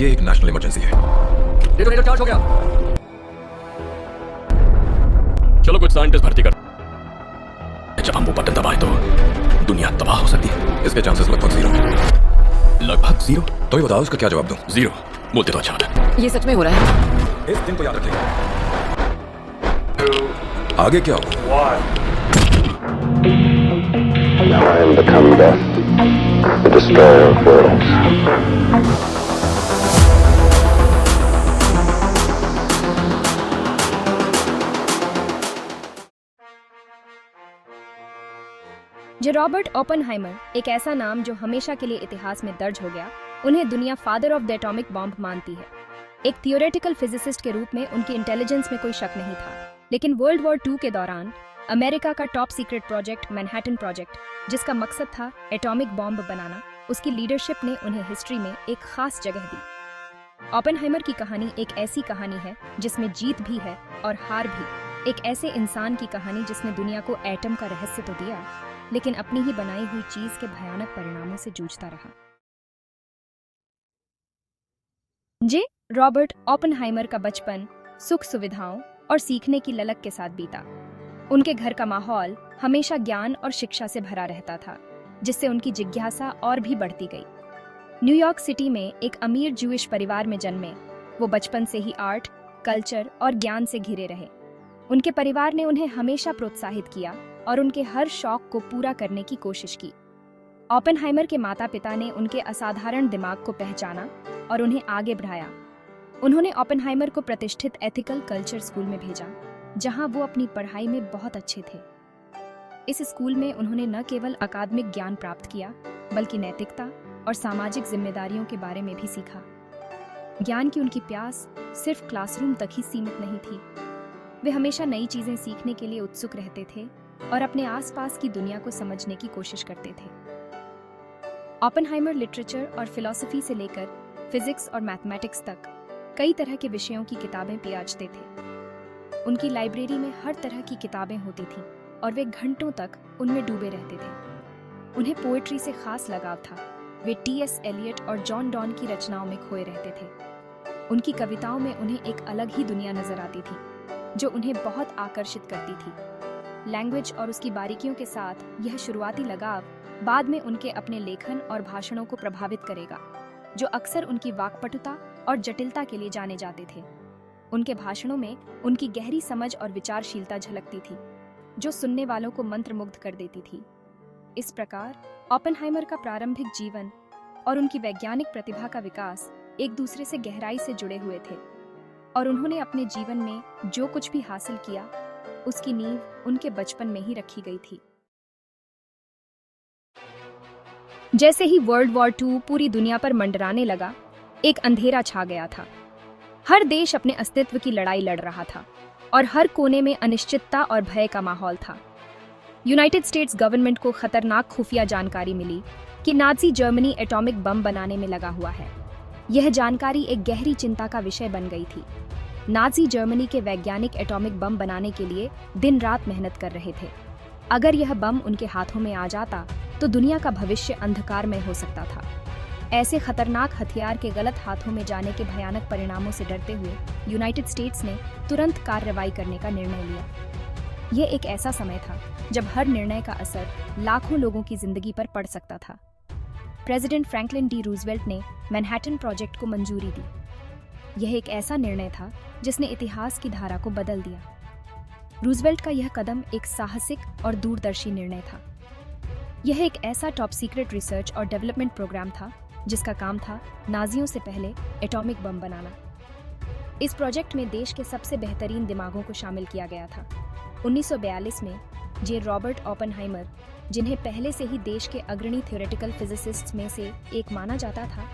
ये एक national emergency है। डेटोनेटर चार्ज हो गया। चलो कुछ साइंटिस्ट भर्ती कर। जब हम वो बटन दबाए तो दुनिया तबाह हो सकती है। इसके चांसेस लगभग 0 है। लगभग 0? तो ये बताओ इसका क्या जवाब दूं? 0 बोलते तो अच्छा होता। ये सच में हो रहा है? इस दिन को याद रखिएगा। आगे क्या हो? Now I am become death, the destroyer of worlds. जो रॉबर्ट ओपेनहाइमर, एक ऐसा नाम जो हमेशा के लिए इतिहास में दर्ज हो गया, उन्हें दुनिया father of the atomic bomb मानती है। एक थियोरेटिकल फिजिसिस्ट के रूप में उनकी इंटेलिजेंस में कोई शक नहीं था, लेकिन वर्ल्ड वॉर 2 के दौरान अमेरिका का top secret project Manhattan project, जिसका मकसद था एटॉमिक बॉम्ब बनाना, उसकी लीडरशिप ने उन्हें हिस्ट्री में एक खास जगह दी। ओपेनहाइमर की कहानी एक ऐसी कहानी है जिसमें जीत भी है और हार भी। एक ऐसे इंसान की कहानी जिसने दुनिया को एटम का रहस्य तो दिया, लेकिन अपनी ही बनाई हुई चीज के भयानक परिणामों से जूझता रहा। जे रॉबर्ट ओपेनहाइमर का बचपन सुख सुविधाओं और सीखने की ललक के साथ बीता। उनके घर का माहौल हमेशा ज्ञान और शिक्षा से भरा रहता था, जिससे उनकी जिज्ञासा और भी बढ़ती गई। न्यूयॉर्क सिटी में एक अमीर जूइश परिवार में जन्मे वो बचपन से ही आर्ट, कल्चर और ज्ञान से घिरे रहे। उनके परिवार ने उन्हें हमेशा प्रोत्साहित किया और उनके हर शौक को पूरा करने की कोशिश की। ओपेनहाइमर के माता पिता ने उनके असाधारण दिमाग को पहचाना और उन्हें आगे बढ़ाया। उन्होंने ओपेनहाइमर को प्रतिष्ठित एथिकल कल्चर स्कूल में भेजा, जहां वो अपनी पढ़ाई में बहुत अच्छे थे। इस स्कूल में उन्होंने न केवल अकादमिक ज्ञान प्राप्त किया, बल्कि नैतिकता और सामाजिक जिम्मेदारियों के बारे में भी सीखा। ज्ञान की उनकी प्यास सिर्फ क्लासरूम तक ही सीमित नहीं थी। वे हमेशा नई चीजें सीखने के लिए उत्सुक रहते थे और अपने आसपास की दुनिया को समझने की कोशिश करते थे। ओपेनहाइमर लिटरेचर और फिलॉसफी से लेकर फिजिक्स और मैथमेटिक्स तक कई तरह के विषयों की किताबें पियाजते थे। उनकी लाइब्रेरी में हर तरह की किताबें होती थीं और वे घंटों तक उनमें डूबे रहते थे। उन्हें पोएट्री से खास लगाव था। वे टी.एस. एलियट और जॉन डॉन की रचनाओं में खोए रहते थे। उनकी कविताओं में उन्हें एक अलग ही दुनिया नजर आती थी, जो उन्हें बहुत आकर्षित करती थी। लैंग्वेज और उसकी बारीकियों के साथ यह शुरुआती लगाव बाद में उनके अपने लेखन और भाषणों को प्रभावित करेगा, जो अक्सर उनकी वाक्पटुता और जटिलता के लिए जाने जाते थे। उनके भाषणों में उनकी गहरी समझ और विचारशीलता झलकती थी, जो सुनने वालों को मंत्रमुग्ध कर देती थी। इस प्रकार ओपेनहाइमर का प्रारंभिक जीवन और उनकी वैज्ञानिक प्रतिभा का विकास एक दूसरे से गहराई से जुड़े हुए थे, और उन्होंने अपने जीवन में जो कुछ भी हासिल किया, उसकी नींव उनके बचपन में ही रखी गई थी। जैसे ही वर्ल्ड वॉर 2 पूरी दुनिया पर मंडराने लगा, एक अंधेरा छा गया था। हर देश अपने अस्तित्व की लड़ाई लड़ रहा था और हर कोने में अनिश्चितता और भय का माहौल था। यूनाइटेड स्टेट्स गवर्नमेंट को खतरनाक खुफिया जानकारी मिली कि नाजी जर्मनी एटॉमिक बम बनाने में लगा हुआ है। यह जानकारी एक गहरी चिंता का विषय बन गई थी। नाजी जर्मनी के वैज्ञानिक एटॉमिक बम बनाने के लिए दिन रात मेहनत कर रहे थे। अगर यह बम उनके हाथों में आ जाता तो दुनिया का भविष्य अंधकारमय हो सकता था। ऐसे खतरनाक हथियार के गलत हाथों में जाने के भयानक परिणामों से डरते हुए यूनाइटेड स्टेट्स ने तुरंत कार्रवाई करने का निर्णय लिया। यह एक ऐसा समय था जब हर निर्णय का असर लाखों लोगों की जिंदगी पर पड़ सकता था। प्रेसिडेंट फ्रैंकलिन डी रूजवेल्ट ने मैनहट्टन प्रोजेक्ट को मंजूरी दी। यह एक ऐसा निर्णय था जिसने इतिहास की धारा को बदल दिया। रूजवेल्ट का यह कदम एक साहसिक और दूरदर्शी निर्णय था। यह एक ऐसा टॉप सीक्रेट रिसर्च और डेवलपमेंट प्रोग्राम था जिसका काम था नाजियों से पहले एटॉमिक बम बनाना। इस प्रोजेक्ट में देश के सबसे बेहतरीन दिमागों को शामिल किया गया था। 1942 में जे रॉबर्ट ओपेनहाइमर, जिन्हें पहले से ही देश के अग्रणी थ्योरेटिकल फिजिसिस्ट्स में से एक माना जाता था,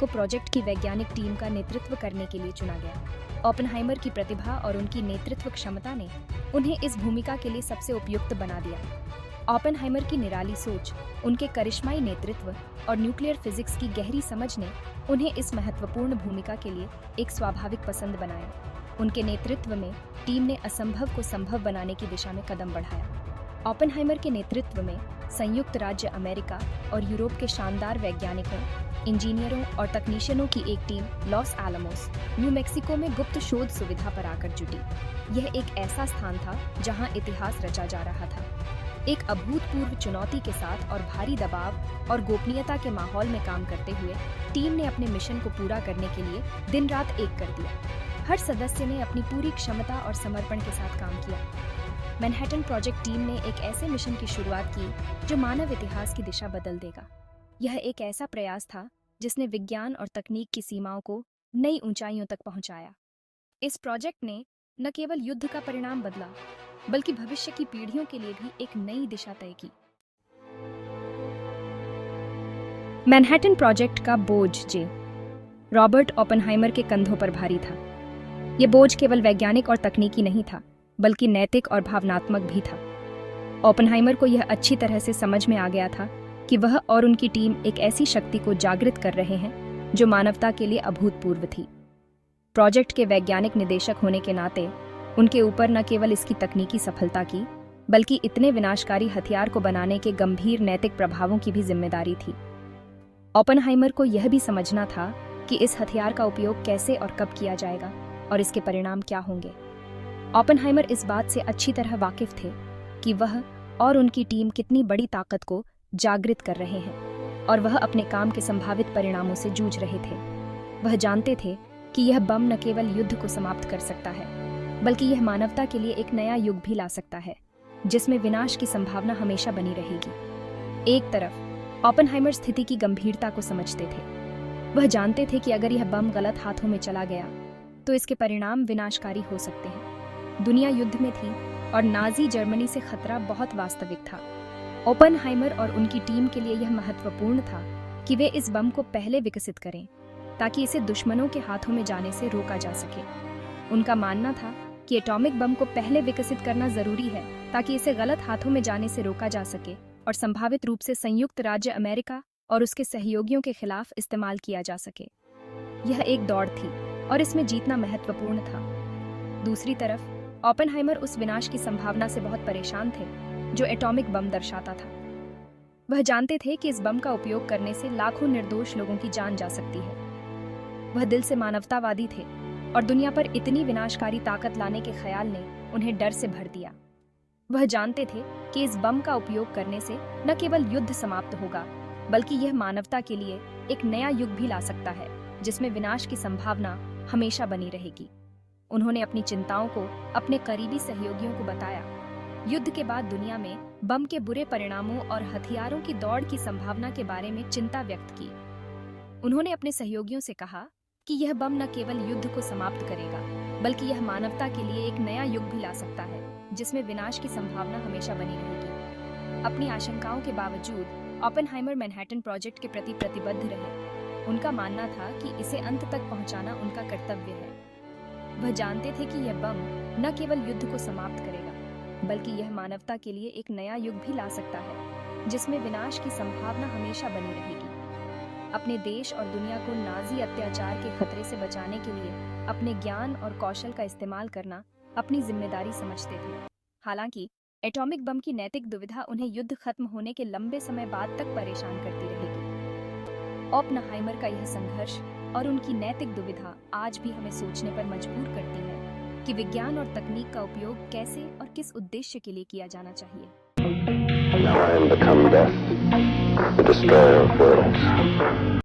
को प्रोजेक्ट की वैज्ञानिक टीम का नेतृत्व करने के लिए चुना गया। ओपेनहाइमर की प्रतिभा और उनकी नेतृत्व क्षमता ने उन्हें इस भूमिका के लिए सबसे उपयुक्त बना दिया। ओपेनहाइमर की निराली सोच, उनके करिश्माई नेतृत्व और न्यूक्लियर फिजिक्स की गहरी समझ ने उन्हें इस महत्वपूर्ण भूमिका के लिए एक स्वाभाविक पसंद बनाया। उनके नेतृत्व में टीम ने असंभव को संभव बनाने की दिशा में कदम बढ़ाया। ओपेनहाइमर के नेतृत्व में संयुक्त राज्य अमेरिका और यूरोप के शानदार वैज्ञानिकों, इंजीनियरों और तकनीशियनों की एक team loss Alamos, new Mexico में गुप्त शोध सुविधा पर आकर जुटी। यह एक ऐसा स्थान था जहां इतिहास रचा जा रहा था। एक अभूतपूर्व चुनौती के साथ और भारी दबाव और गोपनीयता के माहौल में काम करते हुए टीम ने अपने मिशन को पूरा करने के लिए दिन रात एक कर दिया। हर सदस्य ने अपनी पूरी क्षमता और समर्पण के साथ काम किया। मैनहट्टन प्रोजेक्ट टीम ने एक ऐसे मिशन की शुरुआत की जो मानव इतिहास की दिशा बदल देगा। यह एक ऐसा प्रयास था जिसने विज्ञान और तकनीक की सीमाओं को नई ऊंचाइयों तक पहुंचाया। इस प्रोजेक्ट ने न केवल युद्ध का परिणाम बदला, बल्कि भविष्य की पीढ़ियों के लिए भी एक नई दिशा तय की। मैनहट्टन प्रोजेक्ट का बोझ जे रॉबर्ट ओपेनहाइमर के कंधों पर भारी था। यह बोझ केवल वैज्ञानिक और तकनीकी नहीं था, बल्कि नैतिक और भावनात्मक भी था। ओपेनहाइमर को यह अच्छी तरह से समझ में आ गया था कि वह और उनकी टीम एक ऐसी शक्ति को जागृत कर रहे हैं जो मानवता के लिए अभूतपूर्व थी। प्रोजेक्ट के वैज्ञानिक निदेशक होने के नाते उनके ऊपर न केवल इसकी तकनीकी सफलता की, बल्कि इतने विनाशकारी हथियार को बनाने के गंभीर नैतिक प्रभावों की भी जिम्मेदारी थी। ओपेनहाइमर को यह भी समझना था कि इस हथियार का उपयोग कैसे और कब किया जाएगा और इसके परिणाम क्या होंगे। ओपेनहाइमर इस बात से अच्छी तरह वाकिफ थे कि वह और उनकी टीम कितनी बड़ी ताकत को जागृत कर रहे हैं और वह अपने काम के संभावित परिणामों से जूझ रहे थे। वह जानते थे कि यह बम न केवल युद्ध को समाप्त कर सकता है, बल्कि यह मानवता के लिए एक नया युग भी ला सकता है, जिसमें विनाश की संभावना हमेशा बनी रहेगी। एक तरफ ओपेनहाइमर स्थिति की गंभीरता को समझते थे। वह जानते थे कि अगर यह बम गलत हाथों में चला गया तो इसके परिणाम विनाशकारी हो सकते हैं। दुनिया युद्ध में थी और नाजी जर्मनी से खतरा बहुत वास्तविक था। ओपेनहाइमर और उनकी टीम के लिए यह महत्वपूर्ण था कि वे इस बम को पहले विकसित करें ताकि इसे दुश्मनों के हाथों में जाने से रोका जा सके। उनका मानना था कि एटॉमिक बम को पहले विकसित करना जरूरी है ताकि इसे गलत हाथों में जाने से रोका जा सके और संभावित रूप से संयुक्त राज्य अमेरिका और उसके सहयोगियों के खिलाफ इस्तेमाल किया जा सके। यह एक दौड़ थी और इसमें जीतना महत्वपूर्ण था। दूसरी तरफ ओपेनहाइमर उस विनाश की संभावना से बहुत परेशान थे जो एटॉमिक बम दर्शाता था। वह जानते थे कि इस बम का उपयोग करने से लाखों निर्दोष लोगों की जान जा सकती है। वह दिल से मानवतावादी थे और दुनिया पर इतनी विनाशकारी ताकत लाने के ख्याल ने उन्हें डर से भर दिया। वह जानते थे कि इस बम का उपयोग करने से न केवल युद्ध समाप्त होगा, बल्कि यह मानवता के लिए एक नया युग भी ला सकता है, जिसमें विनाश की संभावना हमेशा बनी रहेगी। उन्होंने अपनी चिंताओं को अपने करीबी सहयोगियों को बताया। युद्ध के बाद दुनिया में बम के बुरे परिणामों और हथियारों की दौड़ की संभावना के बारे में चिंता व्यक्त की। उन्होंने अपने सहयोगियों से कहा कि यह बम न केवल युद्ध को समाप्त करेगा, बल्कि यह मानवता के लिए एक नया युग भी ला सकता है, जिसमें विनाश की संभावना हमेशा बनी रहेगी। अपनी आशंकाओं के बावजूद ओपेनहाइमर मैनहट्टन प्रोजेक्ट के प्रति प्रतिबद्ध रहे। उनका मानना था कि इसे अंत तक पहुंचाना उनका कर्तव्य है। वह जानते थे कि यह बम न केवल युद्ध को समाप्त करेगा, बल्कि यह मानवता के लिए एक नया युग भी ला सकता है, जिसमें विनाश की संभावना हमेशा बनी रहेगी। अपने देश और दुनिया को नाजी अत्याचार के खतरे से बचाने के लिए अपने ज्ञान और कौशल का इस्तेमाल करना अपनी जिम्मेदारी समझते थे। हालांकि एटॉमिक बम की नैतिक दुविधा उन्हें युद्ध खत्म होने के लंबे समय बाद तक परेशान करती रहेगी। ओपेनहाइमर का यह संघर्ष और उनकी नैतिक दुविधा आज भी हमें सोचने पर मजबूर करती है कि विज्ञान और तकनीक का उपयोग कैसे और किस उद्देश्य के लिए किया जाना चाहिए। Now I am become death, the destroyer of worlds.